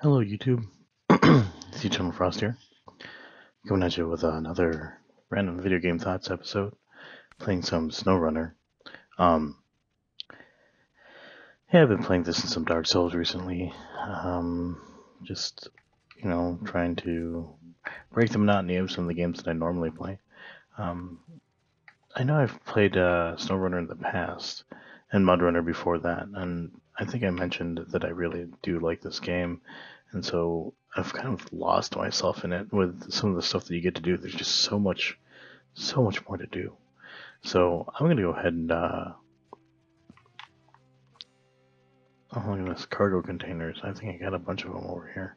Hello YouTube, it's Eternal Frost here, coming at you with another random video game thoughts episode, playing some SnowRunner. Yeah, I've been playing this in some Dark Souls recently, just, trying to break the monotony of some of the games that I normally play. I know I've played SnowRunner in the past, and MudRunner before that, and I think I mentioned that I really do like this game, and so I've kind of lost myself in it with some of the stuff that you get to do. There's just so much more to do. So I'm going to go ahead and, oh, look at this, cargo containers. I think I got a bunch of them over here.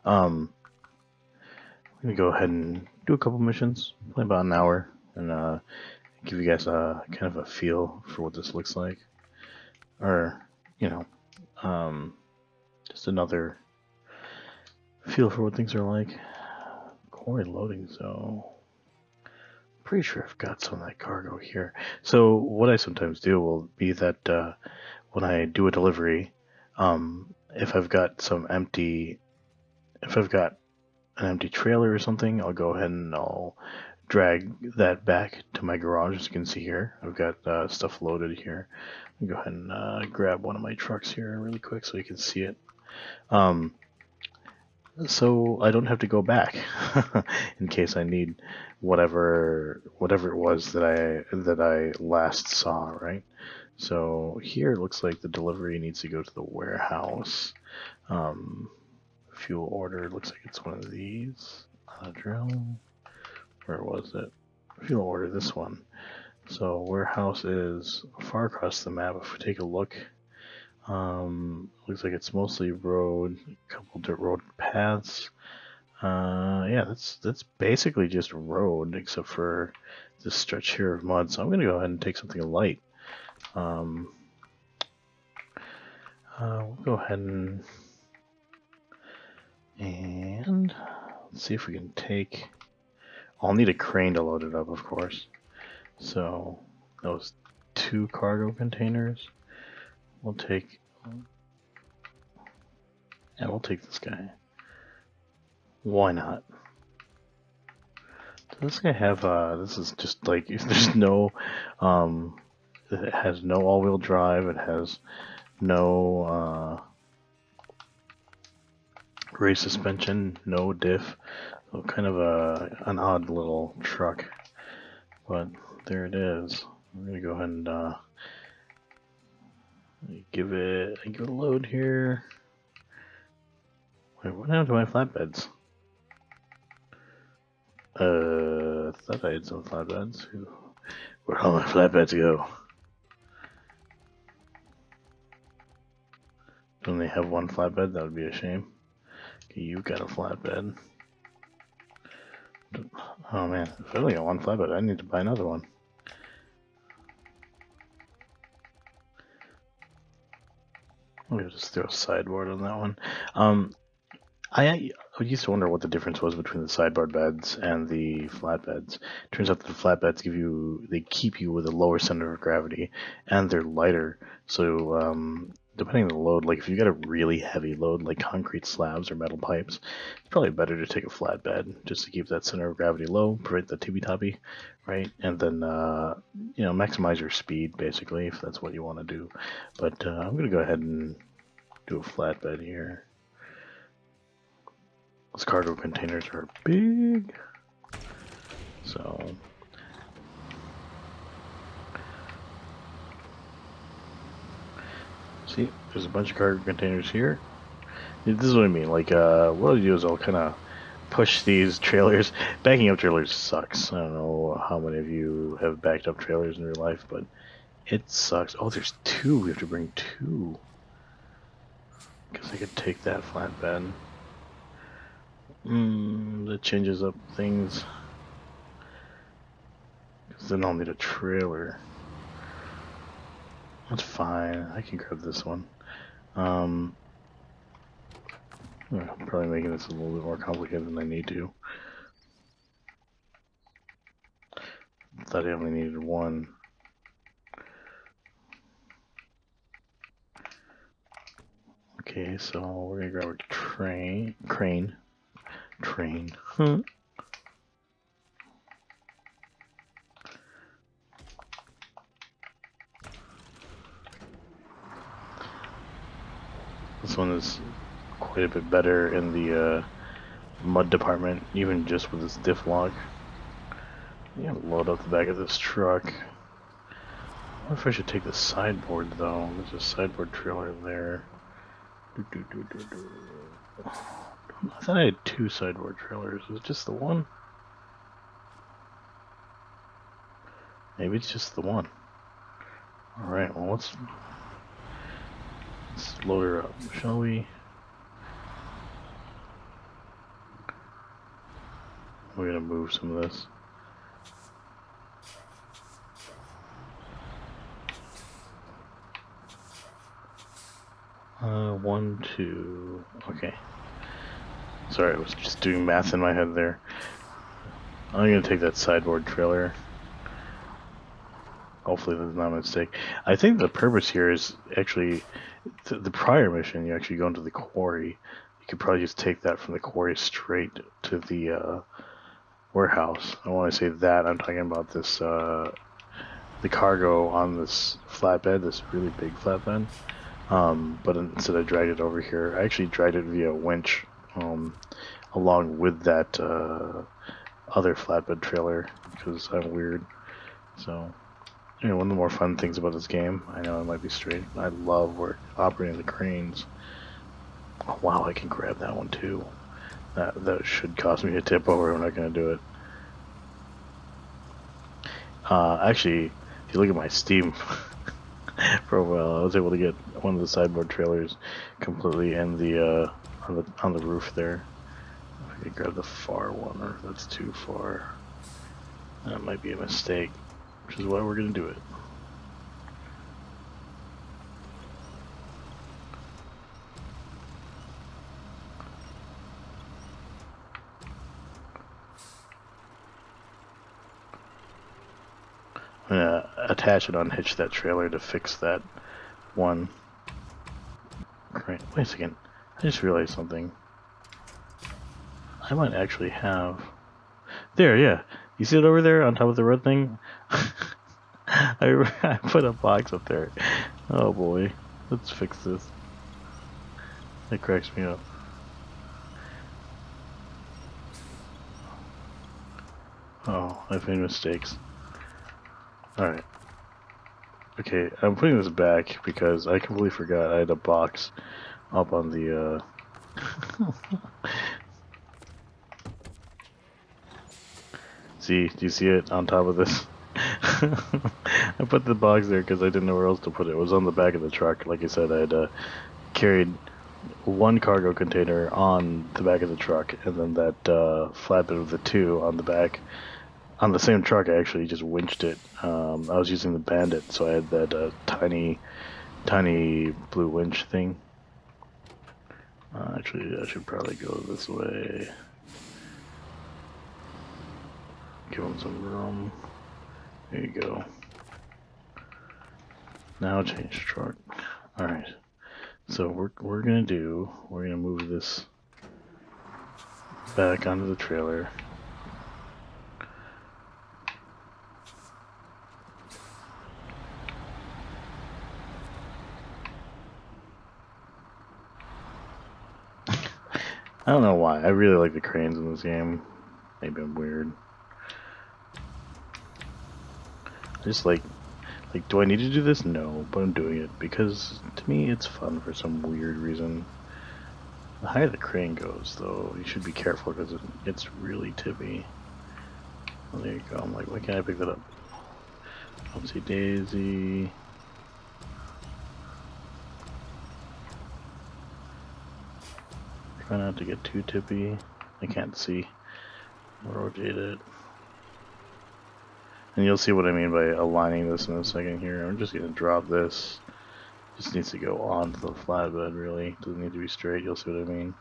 I'm going to go ahead and do a couple missions, play about an hour, and give you guys a kind of a feel for what this looks like. Or, just another feel for what things are like. Quarry loading, so pretty sure I've got some of that cargo here. So what I sometimes do will be that when I do a delivery, if I've got an empty trailer or something, I'll go ahead and I'll drag that back to my garage. As you can see here, I've got stuff loaded here. I'll go ahead and grab one of my trucks here really quick so you can see it. So I don't have to go back in case I need whatever it was that I last saw, right? So here it looks like the delivery needs to go to the warehouse. Fuel order looks like it's one of these. Drill. Where was it? Fuel order, this one. So warehouse is far across the map. If we take a look, looks like it's mostly road, a couple dirt road paths. Yeah, that's basically just road except for this stretch here of mud. So I'm gonna go ahead and take something light. We'll go ahead and let's see if we can take. I'll need a crane to load it up, of course. So those 2 cargo containers. We'll take this guy. Why not? Does this guy have this is just like there's no it has no all-wheel drive, it has no race suspension, no diff. So kind of an odd little truck. But there it is. I'm gonna go ahead and give it a load here. Wait, what happened to my flatbeds? I thought I had some flatbeds. Where'd all my flatbeds go? Don't they have one flatbed? That would be a shame. Okay, you've got a flatbed. Oh man, if I only got one flatbed, I need to buy another one. I'll just throw a sideboard on that one. I used to wonder what the difference was between the sideboard beds and the flatbeds. Turns out that the flatbeds keep you with a lower center of gravity, and they're lighter. So depending on the load, like if you got a really heavy load, like concrete slabs or metal pipes, it's probably better to take a flatbed just to keep that center of gravity low, prevent the tippy-toppy, right? And then maximize your speed basically if that's what you want to do. But I'm gonna go ahead and do a flatbed here. Those cargo containers are big, so see, there's a bunch of cargo containers here. This is what I mean. Like, what I'll do is I'll kind of push these trailers. Backing up trailers sucks. I don't know how many of you have backed up trailers in your life, but it sucks. Oh, there's 2. We have to bring 2. Guess I could take that flatbed. That changes up things. Because then I'll need a trailer. That's fine. I can grab this one. I'm probably making this a little bit more complicated than I need to. Thought I only needed 1. Okay, so we're gonna grab a Crane. This one is quite a bit better in the mud department, even just with this diff log. I'm gonna load up the back of this truck. I wonder if I should take the sideboard though. There's a sideboard trailer there. I thought I had 2 sideboard trailers. Was it just the one? Maybe it's just the one. Alright, well let's load her up, shall we? We're gonna move some of this. One, two, okay. Sorry, I was just doing math in my head there. I'm gonna take that sideboard trailer. Hopefully that's not a mistake. I think the purpose here is actually, the prior mission, you actually go into the quarry. You could probably just take that from the quarry straight to the warehouse. And when I say that, I'm talking about this, the cargo on this flatbed, this really big flatbed. But instead I dragged it over here. I actually dragged it via winch, along with that other flatbed trailer, because I'm weird. So, you know, one of the more fun things about this game, I know I might be straight, I love operating the cranes. Oh wow, I can grab that one too. That should cost me a tip over. I'm not going to do it. Actually, if you look at my Steam profile, I was able to get one of the sideboard trailers completely in the on the roof there. If I could grab the far one, or if that's too far, that might be a mistake, which is why we're gonna do it. I'm gonna attach and unhitch that trailer to fix that one. Right, wait a second. I just realized something. I might actually have... There, yeah. You see it over there on top of the red thing? I put a box up there. Oh boy. Let's fix this. That cracks me up. Oh, I've made mistakes. Alright. Okay, I'm putting this back because I completely forgot I had a box up on the, See, do you see it on top of this? I put the box there because I didn't know where else to put it. It was on the back of the truck. Like I said, I had carried one cargo container on the back of the truck, and then that flatbed with the 2 on the back. On the same truck, I actually just winched it. I was using the Bandit, so I had that tiny blue winch thing. Actually, I should probably go this way. Give him some room. There you go. Now change truck. Alright. So we're gonna move this back onto the trailer. I don't know why. I really like the cranes in this game. Maybe I'm weird. I just like, do I need to do this? No, but I'm doing it because to me it's fun for some weird reason. The higher the crane goes, though, you should be careful because it's really tippy. Oh, there you go. I'm like, why can't I pick that up? Oopsie daisy. Try not to get too tippy. I can't see. I'll rotate it. And you'll see what I mean by aligning this in a second here. I'm just going to drop this. Just needs to go onto the flatbed, really. Doesn't need to be straight. You'll see what I mean.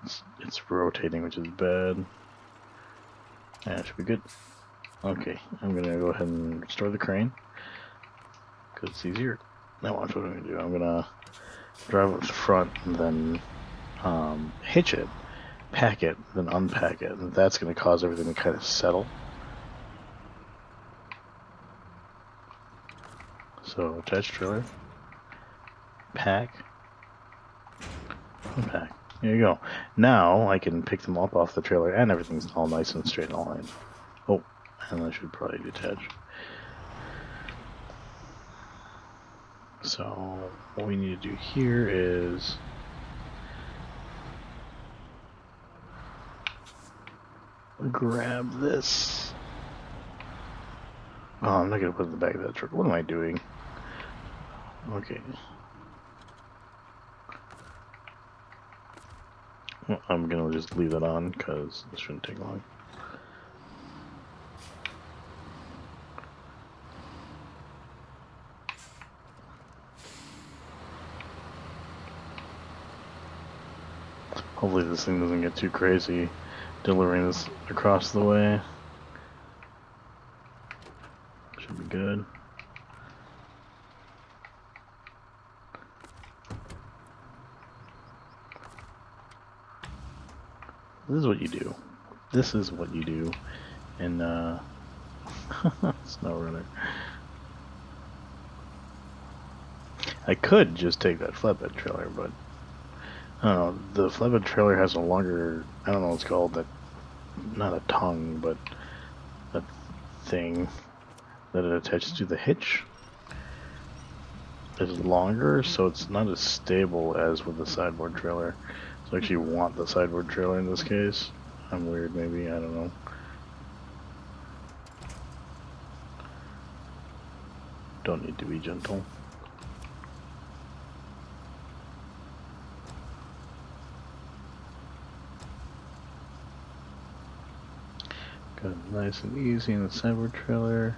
It's rotating, which is bad. Yeah, it should be good. Okay, I'm going to go ahead and restore the crane, because it's easier. Now watch what I'm going to do. I'm going to drive up the front and then hitch it, pack it, then unpack it, and that's going to cause everything to kind of settle. So attach trailer, pack, unpack. There you go. Now I can pick them up off the trailer and everything's all nice and straight in line. Oh, and I should probably detach. So what we need to do here is grab this. Oh, I'm not going to put it in the back of that truck. What am I doing? Okay. Well, I'm going to just leave that on because this shouldn't take long. Hopefully this thing doesn't get too crazy delivering this across the way. Should be good. This is what you do. This is what you do in SnowRunner. I could just take that flatbed trailer, but I don't know. The flatbed trailer has a longer, I don't know what it's called, that, not a tongue, but a thing that it attaches to the hitch is longer, so it's not as stable as with the sideboard trailer. So I actually want the sideboard trailer in this case. I'm weird, maybe, I don't know. Don't need to be gentle. Got it nice and easy in the sideboard trailer.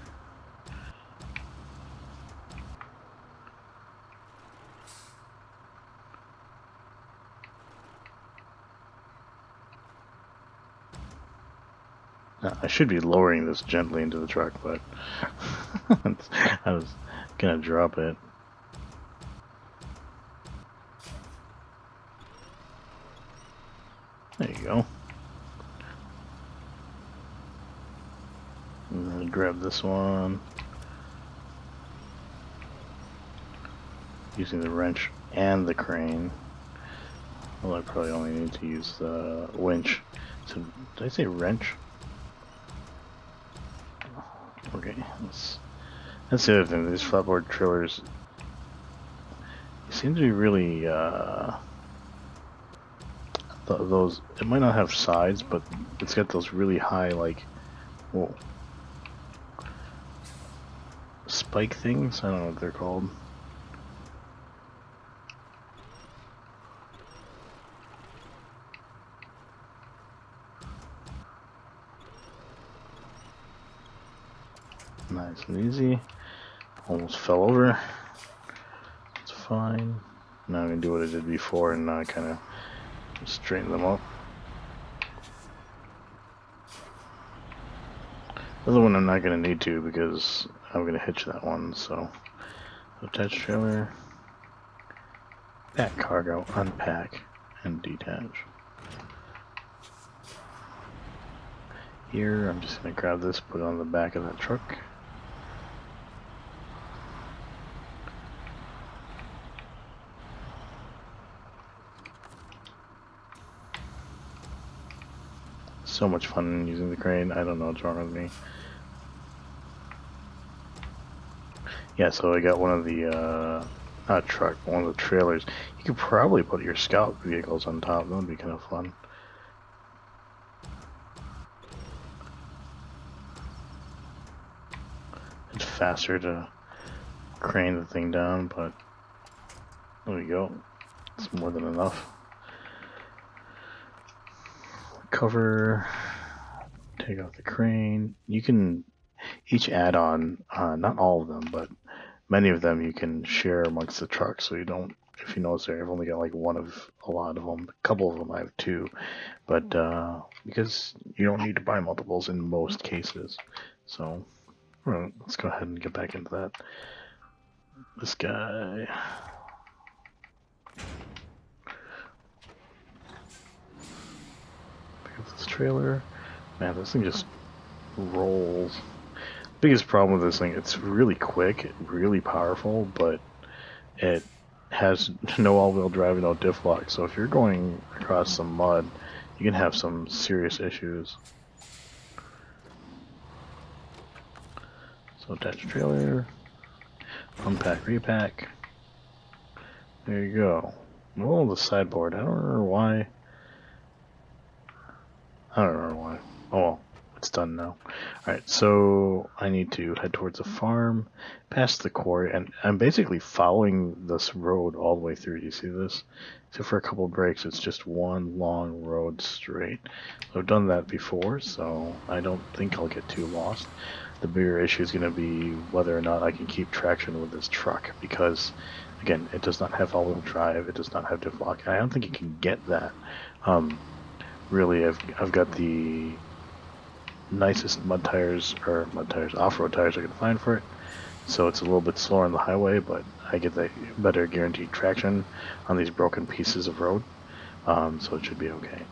Now, I should be lowering this gently into the truck, but I was gonna drop it. There you go. And then grab this one. Using the wrench and the crane. Well, I probably only need to use the winch. So, did I say wrench? Okay, that's the other thing. These flatboard trailers seem to be really those. It might not have sides, but it's got those really high, like, whoa, spike things. I don't know what they're called. Nice and easy. Almost fell over. It's fine. Now I'm gonna do what I did before and kind of straighten them up. The other one I'm not gonna need to because I'm gonna hitch that one. So attach trailer, pack cargo, unpack, and detach. Here, I'm just gonna grab this, put it on the back of that truck. So much fun using the crane. I don't know what's wrong with me. Yeah, so I got one of the, not truck, one of the trailers. You could probably put your scout vehicles on top. That would be kind of fun. It's faster to crane the thing down, but there we go. It's more than enough. Cover, take off the crane. You can each add on, not all of them, but many of them you can share amongst the trucks. So you don't, if you notice there, I've only got like one of a lot of them. A couple of them I have two, but because you don't need to buy multiples in most cases. So let's go ahead and get back into that. This guy. trailer. Man, this thing just rolls. Biggest problem with this thing, it's really quick, really powerful, but it has no all-wheel drive and no diff lock. So if you're going across some mud, you can have some serious issues. So attach trailer, unpack, repack. There you go. Oh, the sideboard. I don't remember why. Oh well, it's done now. Alright, so I need to head towards the farm, past the quarry, and I'm basically following this road all the way through. You see this? So for a couple of breaks, it's just one long road straight. I've done that before, so I don't think I'll get too lost. The bigger issue is going to be whether or not I can keep traction with this truck, because, again, it does not have all-wheel drive, it does not have diff lock, and I don't think it can get that. Really, I've got the nicest off-road tires I can find for it, so it's a little bit slower on the highway, but I get that better guaranteed traction on these broken pieces of road, so it should be okay.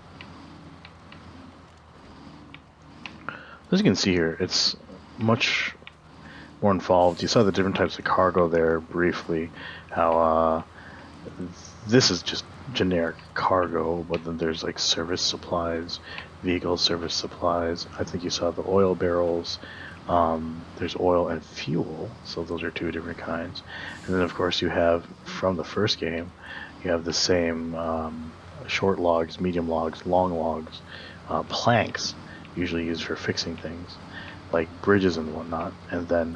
As you can see here, it's much more involved. You saw the different types of cargo there briefly, how this is just generic cargo, but then there's like service supplies, vehicle service supplies. I think you saw the oil barrels. There's oil and fuel, so those are two different kinds. And then of course you have, from the first game, you have the same short logs, medium logs, long logs, planks, usually used for fixing things like bridges and whatnot. And then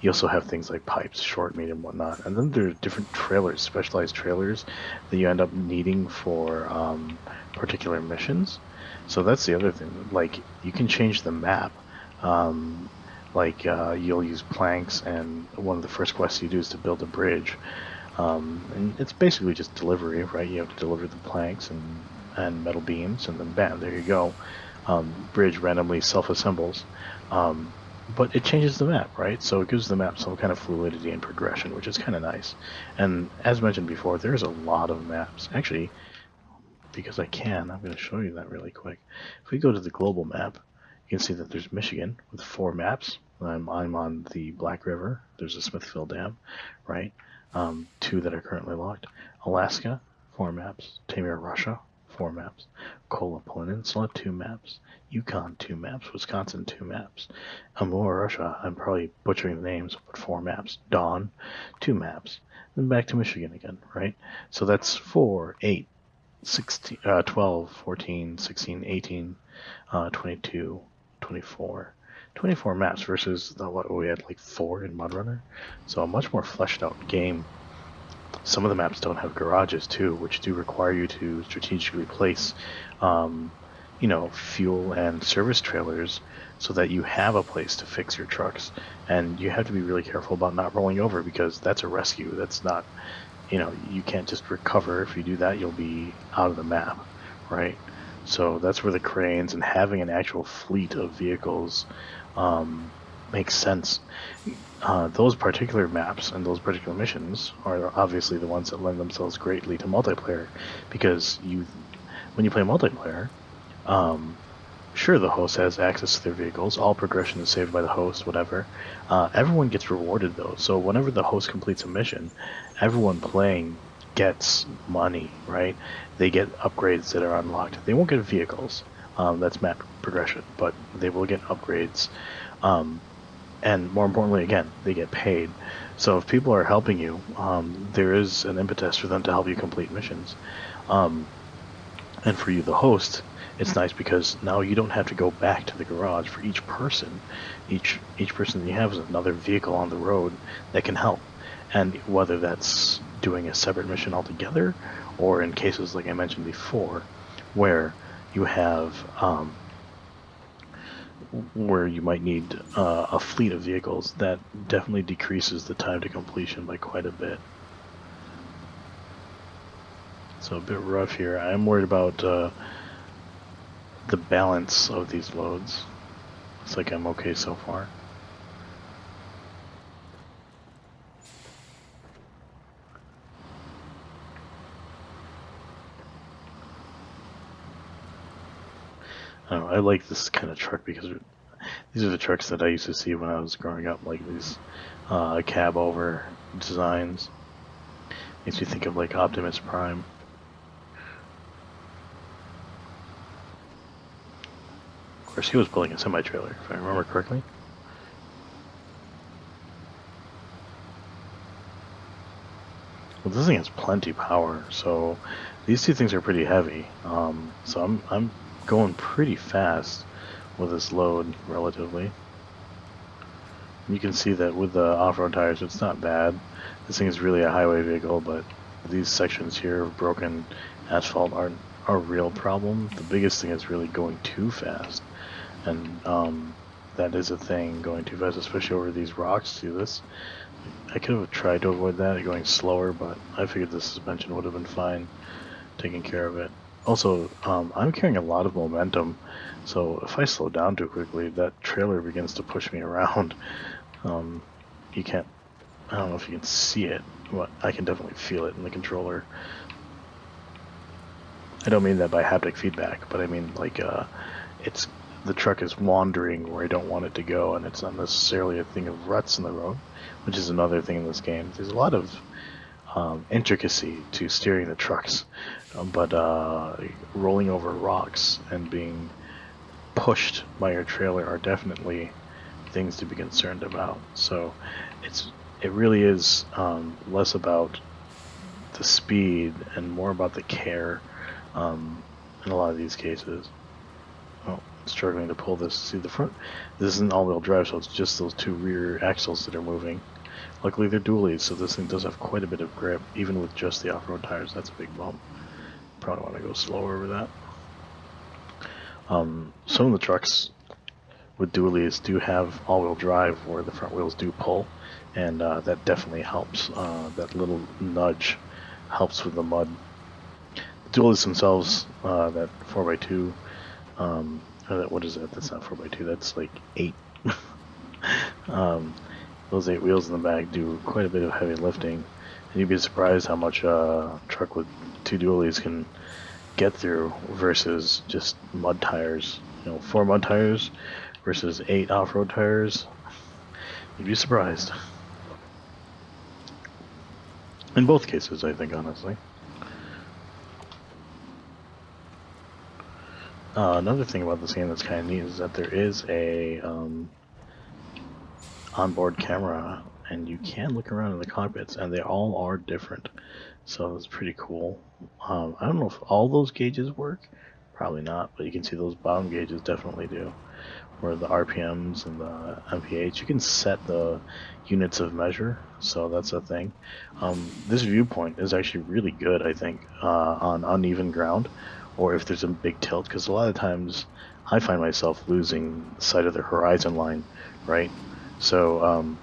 you also have things like pipes, short, medium, whatnot. And then there are different trailers, specialized trailers that you end up needing for particular missions. So that's the other thing. Like, you can change the map. You'll use planks, and one of the first quests you do is to build a bridge. And it's basically just delivery, right? You have to deliver the planks and metal beams, and then bam, there you go. Bridge randomly self-assembles. But it changes the map, right? So it gives the map some kind of fluidity and progression, which is kind of nice. And as mentioned before, there's a lot of maps. Actually, because I'm going to show you that really quick. If we go to the global map, you can see that there's Michigan with 4 maps. I'm on the Black River. There's a Smithfield Dam, right? 2 that are currently locked. Alaska, 4 maps. Taimyr, Russia, 4 maps. Kola Peninsula, 2 maps. Yukon, 2 maps. Wisconsin, 2 maps. Amur, Russia, I'm probably butchering the names, but 4 maps. Dawn, 2 maps. Then back to Michigan again, right? So that's 4, 8, 16, 12, 14, 16, 18, 22, 24. 24 maps versus what we had, like 4 in MudRunner. So a much more fleshed out game. Some of the maps don't have garages too, which do require you to strategically place, fuel and service trailers so that you have a place to fix your trucks. And you have to be really careful about not rolling over, because that's a rescue. That's not, you can't just recover. If you do that, you'll be out of the map, right? So that's where the cranes and having an actual fleet of vehicles makes sense. Those particular maps and those particular missions are obviously the ones that lend themselves greatly to multiplayer, because when you play multiplayer, sure, the host has access to their vehicles, all progression is saved by the host, whatever. Everyone gets rewarded though, so whenever the host completes a mission, everyone playing gets money, right? They get upgrades that are unlocked. They won't get vehicles, that's map progression, but they will get upgrades. And more importantly, again, they get paid. So if people are helping you, there is an impetus for them to help you complete missions. And for you, the host, it's nice because now you don't have to go back to the garage for each person. Each person that you have is another vehicle on the road that can help. And whether that's doing a separate mission altogether, or in cases like I mentioned before, where you have where you might need a fleet of vehicles, that definitely decreases the time to completion by quite a bit. So a bit rough here. I'm worried about the balance of these loads. Looks like I'm okay so far. I don't know, I like this kind of truck because these are the trucks that I used to see when I was growing up, like these cab over designs. Makes me think of like Optimus Prime. Of course, he was pulling a semi-trailer, if I remember correctly. Well, this thing has plenty power, so these two things are pretty heavy. So I'm going pretty fast with this load, relatively. You can see that with the off-road tires, it's not bad. This thing is really a highway vehicle, but these sections here of broken asphalt aren't a real problem. The biggest thing is really going too fast, and that is a thing, going too fast, especially over these rocks. See this? I could have tried to avoid that, going slower, but I figured the suspension would have been fine, taking care of it. Also, I'm carrying a lot of momentum, so if I slow down too quickly, that trailer begins to push me around. You can't, I don't know if you can see it, but I can definitely feel it in the controller. I don't mean that by haptic feedback, but I mean like it's the truck is wandering where I don't want it to go, and it's not necessarily a thing of ruts in the road, which is another thing in this game. There's a lot of intricacy to steering the trucks, but rolling over rocks and being pushed by your trailer are definitely things to be concerned about. So it really is less about the speed and more about the care in a lot of these cases. Oh, struggling to pull this. See the front? This isn't all-wheel drive, so it's just those two rear axles that are moving. Luckily they're dualies, so this thing does have quite a bit of grip, even with just the off-road tires. That's a big bump. Probably want to go slower over that. Some of the trucks with dualies do have all-wheel drive where the front wheels do pull, and that definitely helps. That little nudge helps with the mud. The dualies themselves, that 4x2, what is that? That's not 4x2, that's like 8. Those 8 wheels in the back do quite a bit of heavy lifting, and you'd be surprised how much a truck with 2 dualies can get through versus just mud tires. 4 mud tires versus 8 off-road tires. You'd be surprised. In both cases, I think, honestly. Another thing about this game that's kind of neat is that there is a onboard camera, and you can look around in the cockpits, and they all are different. So it's pretty cool. I don't know if all those gauges work. Probably not, but you can see those bottom gauges definitely do. Where the RPMs and the MPH, you can set the units of measure, so that's a thing. This viewpoint is actually really good, I think, on uneven ground, or if there's a big tilt, because a lot of times I find myself losing sight of the horizon line, right? So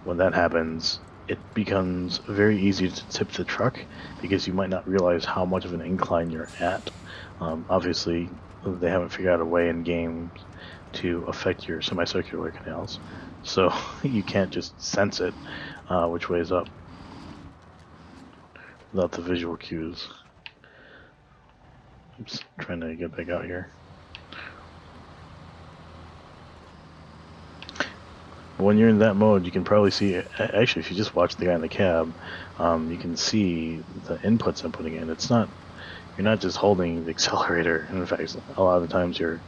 when that happens, it becomes very easy to tip the truck because you might not realize how much of an incline you're at. Obviously, they haven't figured out a way in games to affect your semicircular canals, so you can't just sense it which way is up without the visual cues. Oops, trying to get back out here. When you're in that mode, you can probably see, actually if you just watch the guy in the cab, you can see the inputs I'm putting in. You're not just holding the accelerator, and in fact a lot of the times you're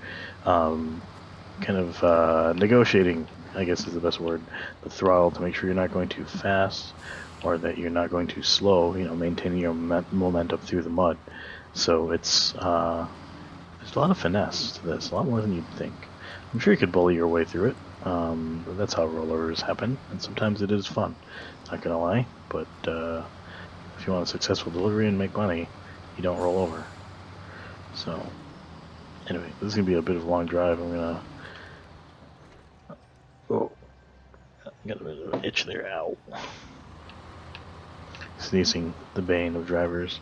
kind of negotiating, I guess is the best word, the throttle to make sure you're not going too fast or that you're not going too slow, maintaining your momentum through the mud. So it's there's a lot of finesse to this, a lot more than you'd think. I'm sure you could bully your way through it, but that's how rollovers happen, and sometimes it is fun, not gonna lie, but if you want a successful delivery and make money, you don't roll over. So anyway, this is gonna be a bit of a long drive. I'm gonna got a bit of an itch there. Ow. Sneezing, the bane of drivers.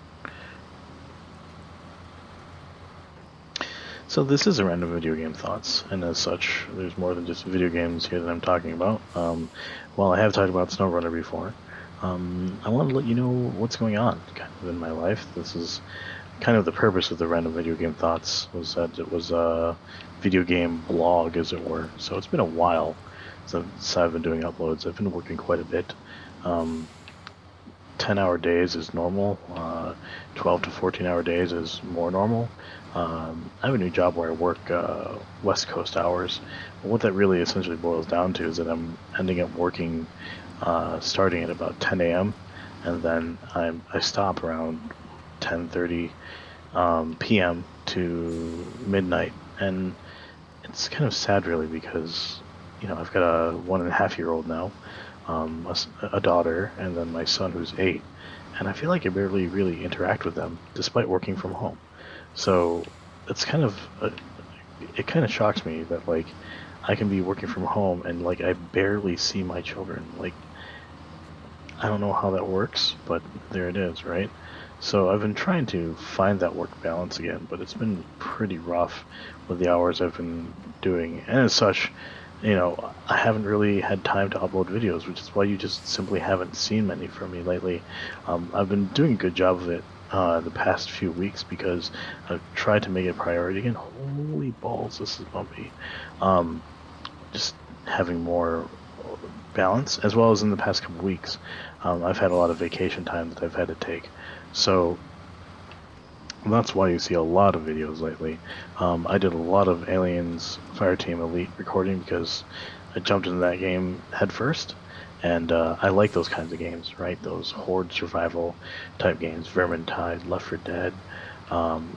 So this is a random video game thoughts, and as such, there's more than just video games here that I'm talking about. While I have talked about SnowRunner before, I want to let you know what's going on kind of in my life. This is kind of the purpose of the Random Video Game Thoughts was that it was a video game blog, as it were. So it's been a while since I've been doing uploads. I've been working quite a bit. 10-hour days is normal. 12 to 14-hour days is more normal. I have a new job where I work West Coast hours. But what that really essentially boils down to is that I'm ending up working starting at about 10 a.m. and then I stop around 10:30 p.m. to midnight, and it's kind of sad, really, because I've got a 1.5-year-old now, a daughter, and then my son who's 8, and I feel like I barely really interact with them, despite working from home. So it's kind of it kind of shocks me that like I can be working from home and like I barely see my children. Like, I don't know how that works, but there it is, right? So I've been trying to find that work balance again, but it's been pretty rough with the hours I've been doing. And as such, I haven't really had time to upload videos, which is why you just simply haven't seen many from me lately. I've been doing a good job of it the past few weeks because I've tried to make it a priority again. Holy balls, this is bumpy. Just having more balance, as well as in the past couple weeks. I've had a lot of vacation time that I've had to take. So that's why you see a lot of videos lately. I did a lot of Aliens Fireteam Elite recording because I jumped into that game head first, and I like those kinds of games, right? Those horde survival type games, Vermintide, Left 4 Dead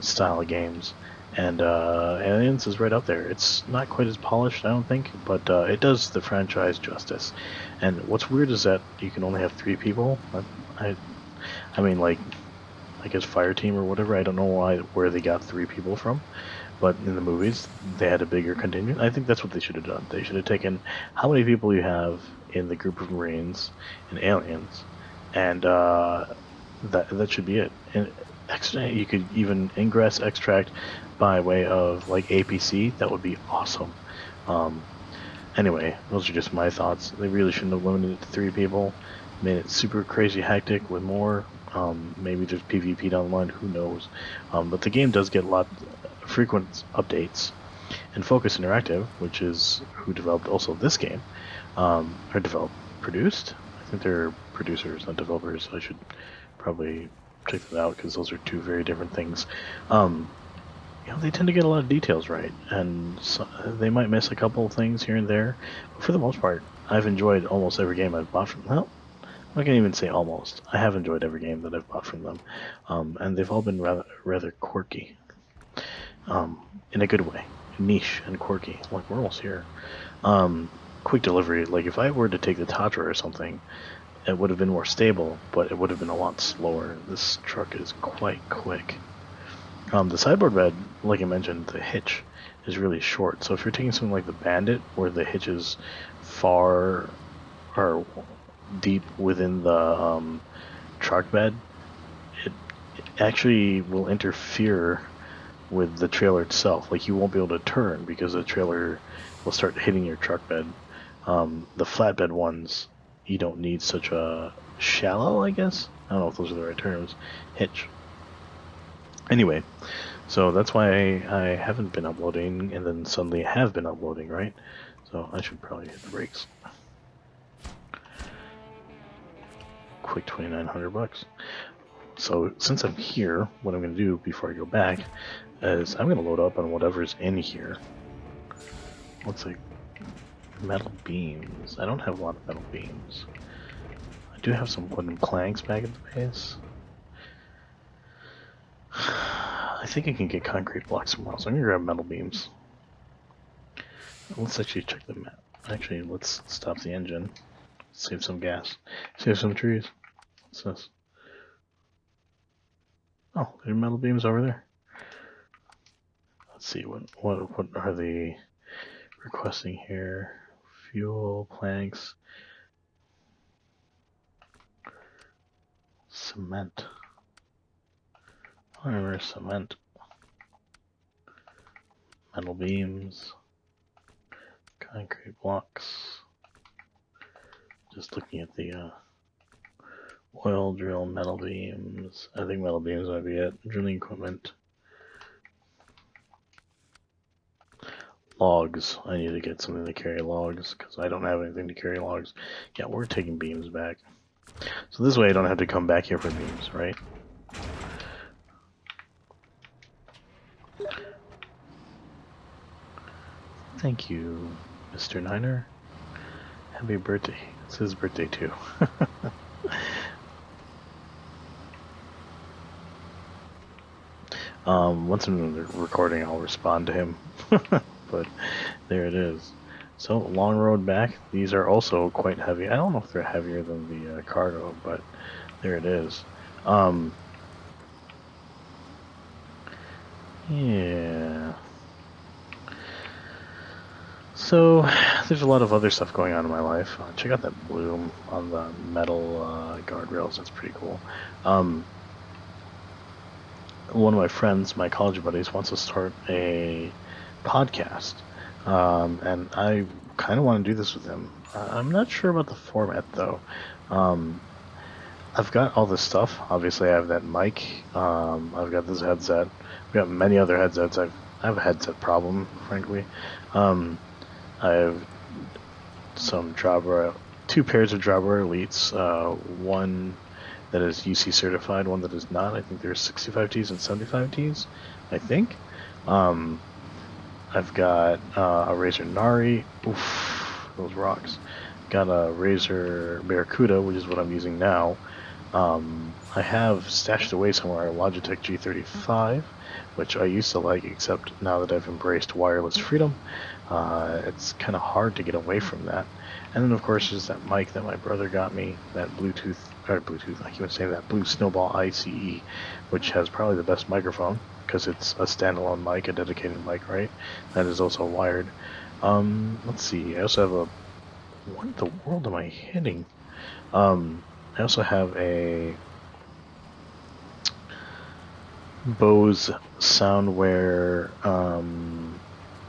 style of games. And Aliens is right up there. It's not quite as polished, I don't think, but it does the franchise justice. And what's weird is that you can only have 3 people. I mean, like, I guess Fireteam or whatever. I don't know where they got 3 people from, but in the movies they had a bigger contingent. I think that's what they should have done. They should have taken how many people you have in the group of Marines in Aliens, and that should be it. And you could even ingress extract by way of like APC. That would be awesome. Anyway, those are just my thoughts. They really shouldn't have limited it to 3 people. Made it super crazy hectic with more. Maybe there's PvP down the line, who knows. But the game does get a lot frequent updates. And Focus Interactive, which is who developed also this game, produced? I think they're producers, not developers. I should probably check that out because those are 2 very different things. They tend to get a lot of details right, and so they might miss a couple of things here and there. But for the most part, I've enjoyed almost every game I've bought from them. Well, I can't even say almost. I have enjoyed every game that I've bought from them, and they've all been rather quirky, in a good way, niche and quirky. Like, we're almost here. Quick delivery. Like, if I were to take the Tatra or something, it would have been more stable, but it would have been a lot slower. This truck is quite quick. The sideboard bed, like I mentioned, the hitch is really short. So if you're taking something like the Bandit, where the hitch is far or deep within the truck bed, it actually will interfere with the trailer itself. Like, you won't be able to turn because the trailer will start hitting your truck bed. The flatbed ones, you don't need such a shallow, I guess? I don't know if those are the right terms. Hitch. Anyway, so that's why I haven't been uploading, and then suddenly have been uploading, right? So I should probably hit the brakes. Quick $2,900. So since I'm here, what I'm going to do before I go back is I'm going to load up on whatever's in here. Looks like metal beams. I don't have a lot of metal beams. I do have some wooden planks back at the base. I think I can get concrete blocks somewhere else. I'm going to grab metal beams. Let's actually check the map. Actually, let's stop the engine. Save some gas. Save some trees. What's this? Oh, there's metal beams over there. Let's see, what are they requesting here? Fuel, planks, cement. I remember cement. Metal beams. Concrete blocks. Just looking at the Oil drill, metal beams. I think metal beams might be it. Drilling equipment. Logs. I need to get something to carry logs because I don't have anything to carry logs. Yeah, we're taking beams back. So this way I don't have to come back here for beams, right? Thank you, Mr. Niner. Happy birthday. It's his birthday too. Once I'm in the recording, I'll respond to him. But there it is. So, long road back. These are also quite heavy. I don't know if they're heavier than the cargo, but there it is. Yeah. So, there's a lot of other stuff going on in my life. Check out that bloom on the metal guardrails. That's pretty cool. One of my friends, my college buddies, wants to start a podcast. And I kind of want to do this with him. I'm not sure about the format, though. I've got all this stuff. Obviously, I have that mic. I've got this headset. I've got many other headsets. I have a headset problem, frankly. I have some Jabra, 2 pairs of Jabra Elites. One that is UC certified, one that is not. I think there's 65Ts and 75Ts, I think. I've got a Razer Nari. Oof, those rocks. Got a Razer Barracuda, which is what I'm using now. I have stashed away somewhere a Logitech G35, which I used to like, except now that I've embraced wireless freedom, it's kind of hard to get away from that. And then, of course, there's that mic that my brother got me, that Bluetooth, I keep saying that, Blue Snowball ICE, which has probably the best microphone, because it's a standalone mic, a dedicated mic, right? That is also wired. Let's see, I also have a, what in the world am I hitting? I also have a Bose Soundwear,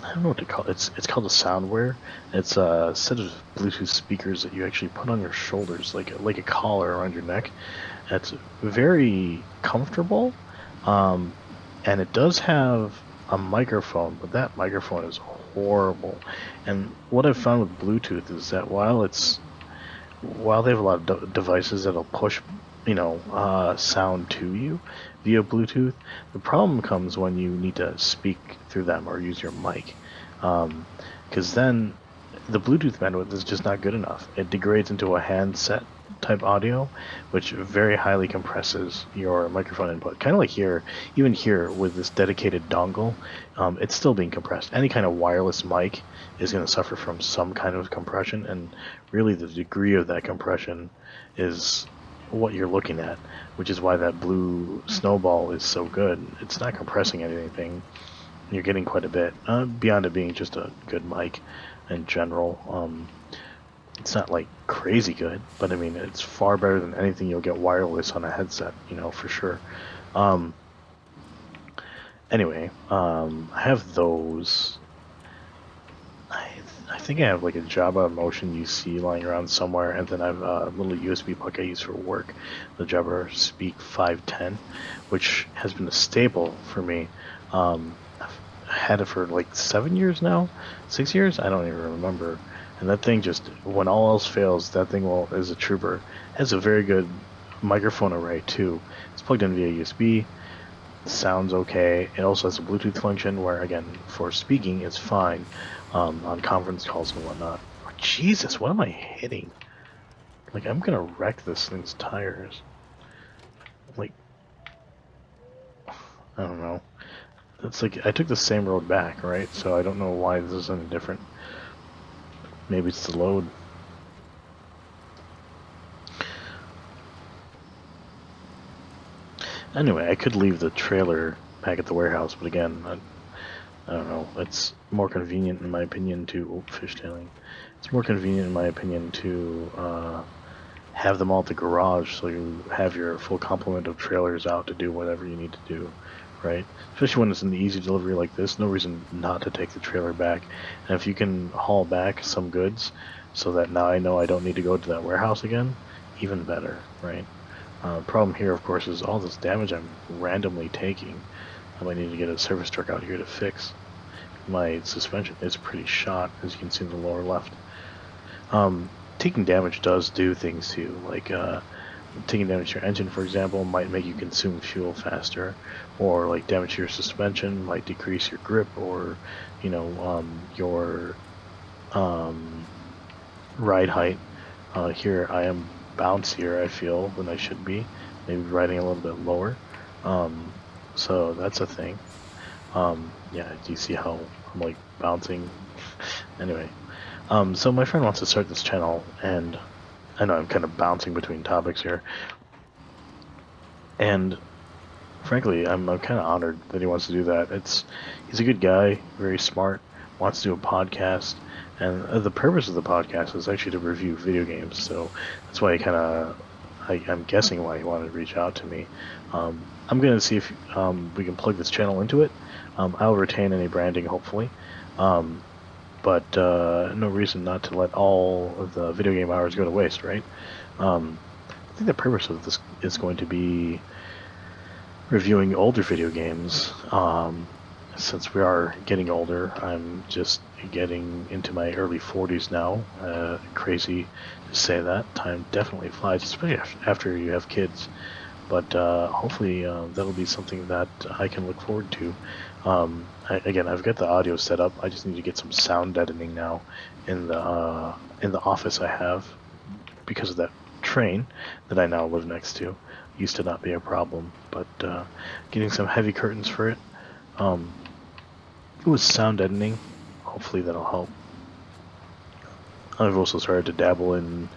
I don't know what to call it. It's called a Soundwear. It's a set of Bluetooth speakers that you actually put on your shoulders, like a collar around your neck. It's very comfortable, and it does have a microphone, but that microphone is horrible. And what I've found with Bluetooth is that while they have a lot of devices that'll push, sound to you via Bluetooth, the problem comes when you need to speak through them or use your mic, because then the Bluetooth bandwidth is just not good enough. It degrades into a handset type audio, which very highly compresses your microphone input. Kind of like here, even here with this dedicated dongle, it's still being compressed. Any kind of wireless mic is going to suffer from some kind of compression, and really the degree of that compression is what you're looking at, which is why that Blue Snowball is so good. It's not compressing anything. You're getting quite a bit, beyond it being just a good mic in general. It's not like crazy good, but I mean, it's far better than anything you'll get wireless on a headset, for sure. Anyway, I have those. I think I have like a Jabra Motion UC lying around somewhere, and then I have a little USB plug I use for work, the Jabra Speak 510, which has been a staple for me. I've had it for like 7 years now, 6 years, I don't even remember. And that thing just, when all else fails, that thing is a trooper. It has a very good microphone array too. It's plugged in via USB. Sounds okay. It also has a Bluetooth function where, again, for speaking, it's fine on conference calls and whatnot. Oh, Jesus, what am I hitting? Like, I'm gonna wreck this thing's tires. Like, I don't know. It's like, I took the same road back, right? So I don't know why this is any different. Maybe it's the load. Anyway, I could leave the trailer back at the warehouse, but again, I don't know. It's more convenient, in my opinion, to fishtailing. It's more convenient, in my opinion, to have them all at the garage, so you have your full complement of trailers out to do whatever you need to do, right? Especially when it's an easy delivery like this, no reason not to take the trailer back. And if you can haul back some goods, so that now I know I don't need to go to that warehouse again, even better, right? Problem here, of course, is all this damage I'm randomly taking. I might need to get a service truck out here to fix. My suspension is pretty shot, as you can see in the lower left. Taking damage does do things too, like taking damage to your engine, for example, might make you consume fuel faster, or like damage to your suspension might decrease your grip, or your ride height. Here I am bouncier, I feel, than I should be, maybe riding a little bit lower. So that's a thing. Yeah, do you see how I'm like bouncing? Anyway, so my friend wants to start this channel, and I know I'm kind of bouncing between topics here, and frankly, I'm kind of honored that he wants to do that. He's a good guy, very smart, wants to do a podcast, and the purpose of the podcast is actually to review video games. So that's why I'm guessing why he wanted to reach out to me. I'm gonna see if we can plug this channel into it. I'll retain any branding, hopefully, but no reason not to let all of the video game hours go to waste, right? I think the purpose of this is going to be reviewing older video games. Since we are getting older, I'm just getting into my early 40s now. Crazy to say that. Time definitely flies, especially after you have kids. But hopefully that'll be something that I can look forward to. Again, I've got the audio set up. I just need to get some sound deadening now in the office I have, because of that train that I now live next to. Used to not be a problem, but getting some heavy curtains for it. It was sound deadening. Hopefully that'll help. I've also started to dabble in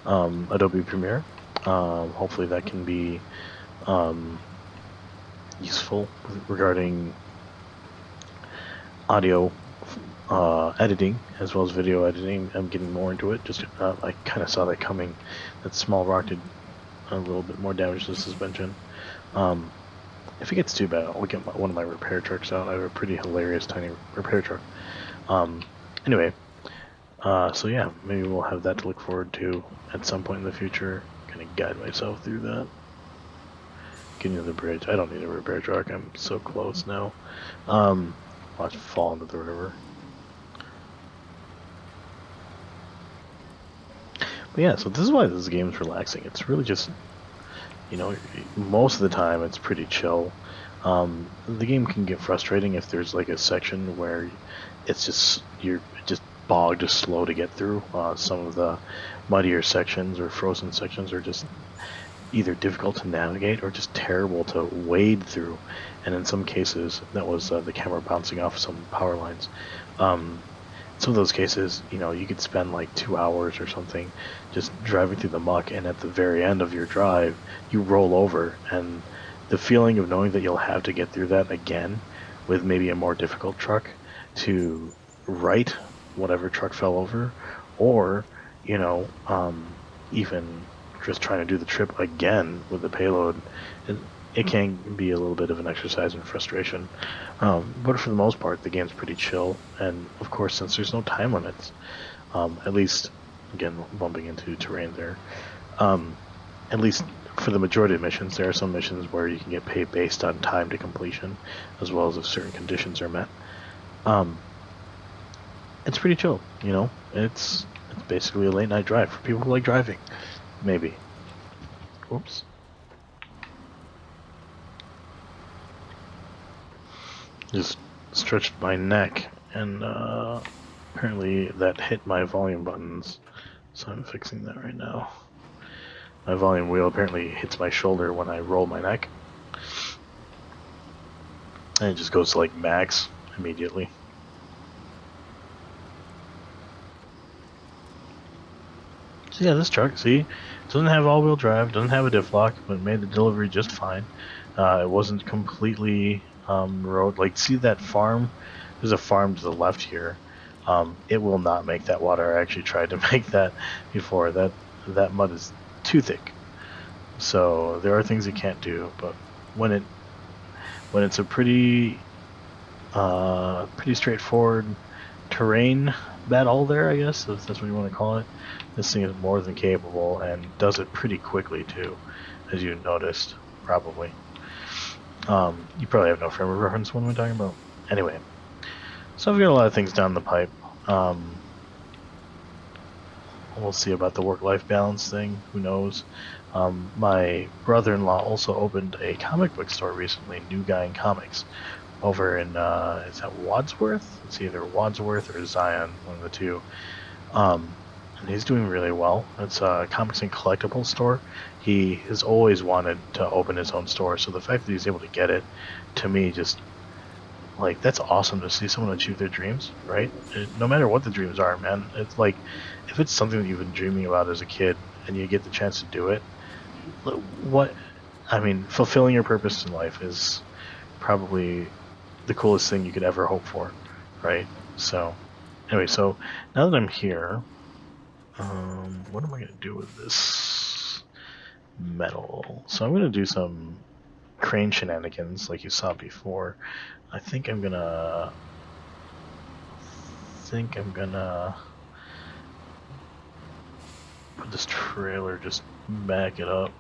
Adobe Premiere. Hopefully that can be useful regarding audio editing as well as video editing. I'm getting more into it. Just I kind of saw that coming. That small rock did a little bit more damage to the suspension. If it gets too bad, I'll get one of my repair trucks out. I have a pretty hilarious tiny repair truck. Anyway, so yeah, maybe we'll have that to look forward to at some point in the future. Gonna guide myself through that. Getting to the bridge. I don't need a repair truck. I'm so close now. Watch fall into the river. But yeah, so this is why this game's relaxing. It's really just, most of the time it's pretty chill. The game can get frustrating if there's like a section where it's just you're just bogged, just slow to get through. Some of the muddier sections or frozen sections are just either difficult to navigate or just terrible to wade through. And in some cases, that was the camera bouncing off some power lines. Some of those cases, you could spend like 2 hours or something just driving through the muck, and at the very end of your drive, you roll over, and the feeling of knowing that you'll have to get through that again with maybe a more difficult truck to right whatever truck fell over, or, even just trying to do the trip again with the payload, it can be a little bit of an exercise in frustration. But for the most part, the game's pretty chill, and of course, since there's no time limits, at least, again, bumping into terrain there, at least for the majority of missions, there are some missions where you can get paid based on time to completion, as well as if certain conditions are met. It's pretty chill, It's basically a late night drive for people who like driving, maybe. Whoops. Just stretched my neck, and apparently that hit my volume buttons, so I'm fixing that right now. My volume wheel apparently hits my shoulder when I roll my neck, and it just goes to like max immediately. So yeah, this truck, see, doesn't have all-wheel drive, doesn't have a diff lock, but made the delivery just fine. It wasn't completely road. Like, see that farm? There's a farm to the left here. It will not make that water. I actually tried to make that before. That mud is too thick. So there are things it can't do. But when it's a pretty straightforward terrain battle there, I guess, if that's what you want to call it, this thing is more than capable and does it pretty quickly too. as you noticed, probably. You probably have no frame of reference when we're talking about. Anyway, so I've got a lot of things down the pipe. We'll see about the work-life balance thing. Who knows? My brother-in-law also opened a comic book store recently, New Guy in Comics, over in, is that Wadsworth? It's either Wadsworth or Zion, one of the two. And he's doing really well. It's a comics and collectibles store. He has always wanted to open his own store, so the fact that he's able to get it, to me, just, like, that's awesome to see someone achieve their dreams, right? No matter what the dreams are, man. It's like, if it's something that you've been dreaming about as a kid, and you get the chance to do it, fulfilling your purpose in life is probably the coolest thing you could ever hope for, right? So, anyway, so now that I'm here, what am I going to do with this metal? So I'm going to do some crane shenanigans like you saw before. I think I'm going to put this trailer, just back it up.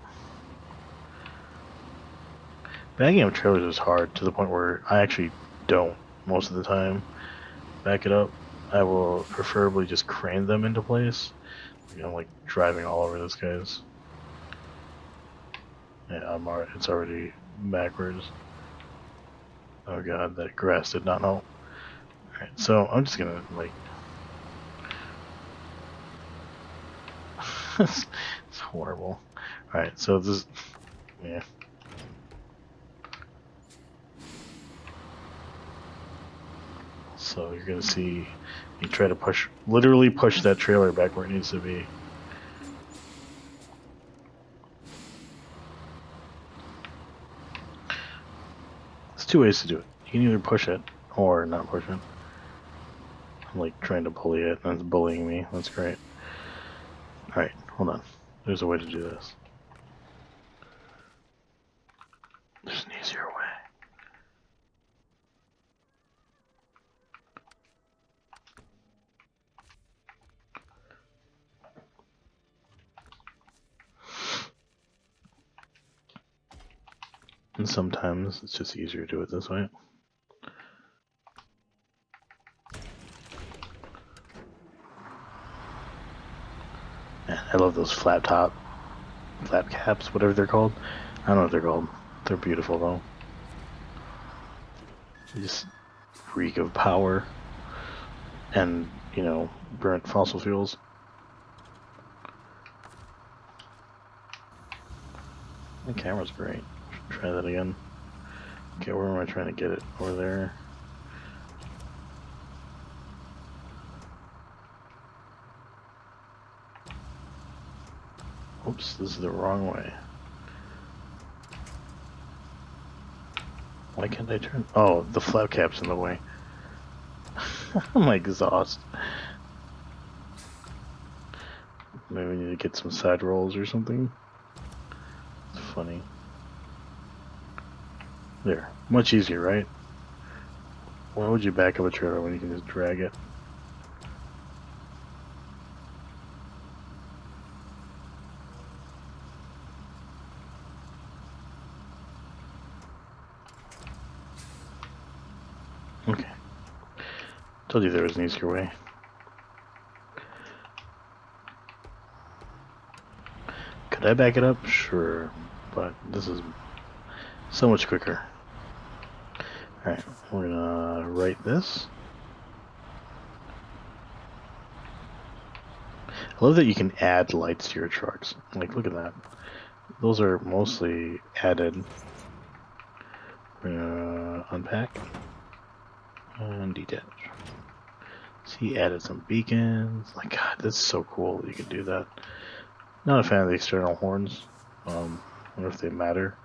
Backing up trailers is hard to the point where I actually don't most of the time back it up. I will preferably just crane them into place. I'm like driving all over this guy's. Yeah, it's already backwards. Oh god, that grass did not help. Alright, so I'm just gonna like it's horrible. Alright, so this yeah. So you're gonna see me try to literally push that trailer back where it needs to be. There's two ways to do it. You can either push it or not push it. I'm like trying to pulley it and it's bullying me. That's great. Alright, hold on. There's a way to do this. There's an easier way. And sometimes it's just easier to do it this way. Man, I love those flap caps, whatever they're called. I don't know what they're called. They're beautiful though. They just reek of power and, burnt fossil fuels. The camera's great. Try that again. Okay, where am I trying to get it? Over there. Oops, this is the wrong way. Why can't I turn? Oh, the flap cap's in the way. I'm exhausted. Maybe we need to get some side rolls or something. It's funny. There. Much easier, right? Why would you back up a trailer when you can just drag it? Okay. Told you there was an easier way. Could I back it up? Sure. But this is so much quicker. Alright, we're gonna write this. I love that you can add lights to your trucks. Like, look at that. Those are mostly added. We're gonna unpack and detach. So he added some beacons. Like, God, that's so cool that you can do that. Not a fan of the external horns. I wonder if they matter.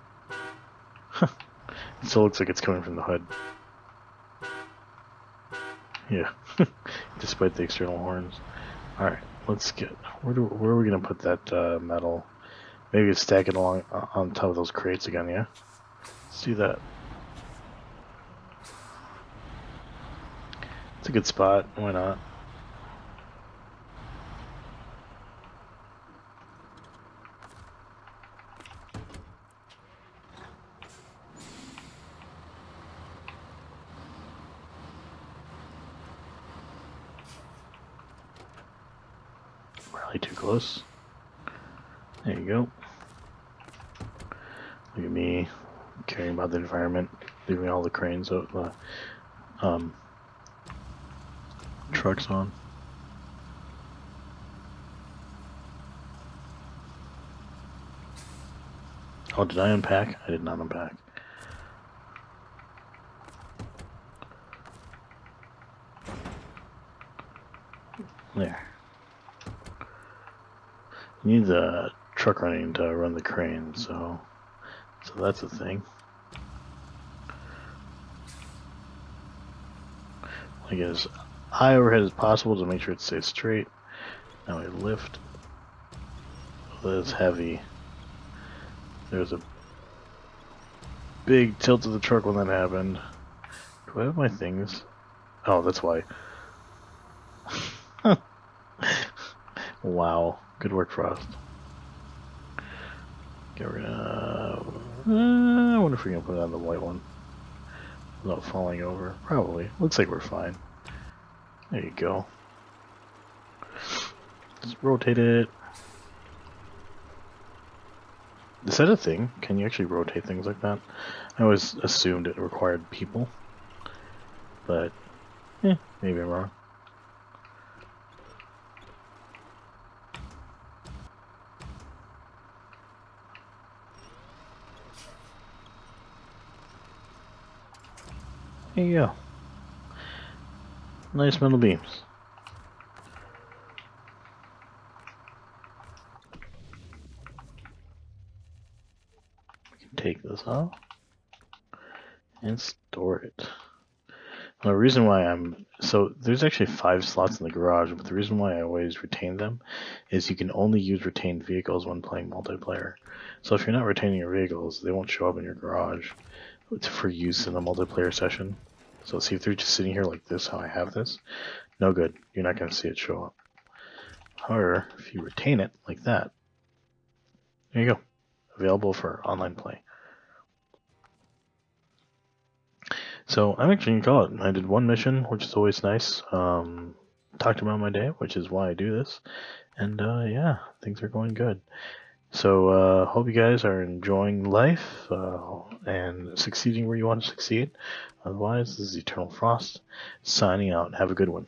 It still looks like it's coming from the hood. Yeah, despite the external horns. Alright, let's get... Where are we going to put that metal? Maybe stack it along on top of those crates again, yeah? Let's do that. It's a good spot, why not? Probably too close. There you go. Look at me caring about the environment, leaving all the cranes of trucks on. Oh, did I unpack? I did not unpack. There. You need the truck running to run the crane, so that's a thing. I get as high overhead as possible to make sure it stays straight. Now we lift. That's heavy. There's a big tilt of the truck when that happened. Do I have my things? Oh, that's why. Wow. Good work, Frost. Okay, we're gonna... I wonder if we can put it on the white one without falling over. Probably. Looks like we're fine. There you go. Just rotate it. Is that a thing? Can you actually rotate things like that? I always assumed it required people. But, maybe I'm wrong. There you go. Nice metal beams. We can take this off and store it. Now, the reason why so there's actually 5 slots in the garage, but the reason why I always retain them is you can only use retained vehicles when playing multiplayer. So if you're not retaining your vehicles, they won't show up in your garage. It's for use in a multiplayer session. So see, if they're just sitting here like this, how I have this, no good. You're not going to see it show up. However, if you retain it like that, there you go. Available for online play. So I'm actually going to call it. I did one mission, which is always nice. Talked about my day, which is why I do this. And yeah, things are going good. So hope you guys are enjoying life and succeeding where you want to succeed. Otherwise, this is Eternal Frost signing out. Have a good one.